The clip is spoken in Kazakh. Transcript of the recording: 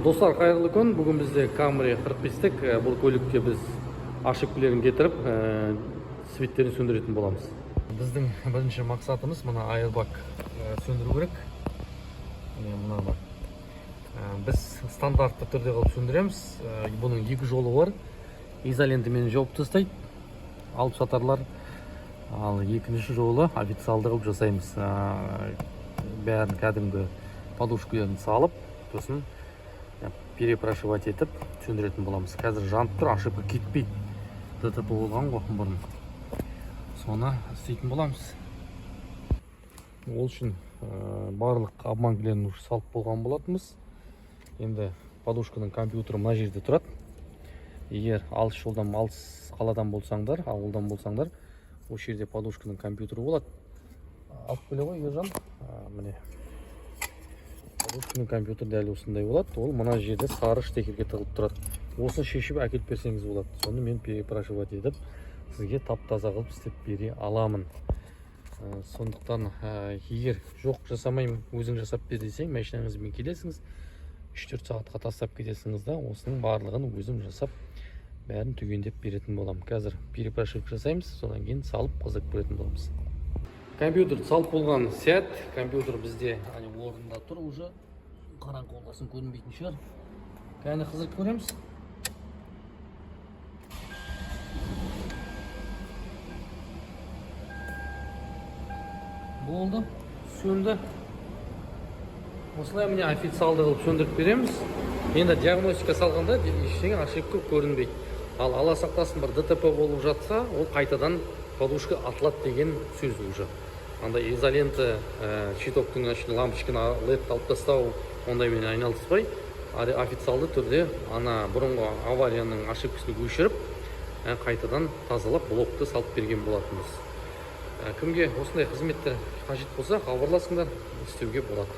Достар, қайырлы күн. Бүгін бізде Camry 45-тік. Бұл көлікке біз ошибкілерін кетіріп, светтерін сөндіретін боламыз. Біздің бірінші мақсатымыз мына airbag сөндіру керек. Мына бар. Біз стандартты түрде қылып сөндіреміз. Бұның екі жолы бар. Изолентімен жауып тастайды, алып сатарлар. Ал екінші жолы официалды қылып жасаймыз. Бәрін кәдімгі подушкаларын салып, сосын перепрашивать етіп сөндіретін боламыз. Қазір жанып тұр, ошибка кетпейді. ДТП болған ғой бұрын. Соны істейтін боламыз. Ол үшін барлық обманкілерін салып болған болатынбыз. Енді подушканың компьютері мына жерде тұрады. Егер алыс жолдан, алыс қаладан болсаңдар, ауылдан болсаңдар, осы жерде подушканың компьютері болады. Алып келе ғой, ержан. Міне. Подушканың компьютер дәл осындай болады. Ол мына жерде сары штекерге тығылып тұрады. Осыны шешіп әкеліп берсеңіз болады. Соны мен перепрашивать етіп, сізге тап-таза қылып істеп бере аламын. Сондықтан егер жоқ жасамаймын, өзің жасап бер десең, машинаңызбен келесіңіз, 3-4 сағатқа тастап кетесіңіз да, осының барлығын өзім жасап, бәрін түгендеп беретін боламын. Қазір перепрашивать жасаймыз, содан кейін салып қызып беретін боламыз. Компьютер салып болған сәт, компьютер бізде орында тұр уже. Қараңғы болғасын көрінбейтін шығар. Кәне қызырып көреміз. Болды, сөнді. Осылай міне официалды қылып сөндіріп береміз. Енді диагностика салғанда ештеңе ошибка көрінбейді. Ал ала сақтасын бір ДТП болып жатса, ол қайтадан подушка атылады деген сөз уже. Андай изоленті, щитоктың лампочканы LED алып тастау, ондаймен айналыспай, официалды түрде ана бұрынғы аварияның ошибкасын өшіріп, қайтадан тазалап блокты салып берген болатынбыз. Кімге осындай қызметтер қажет болса, хабарласыңдар, істеуге болады.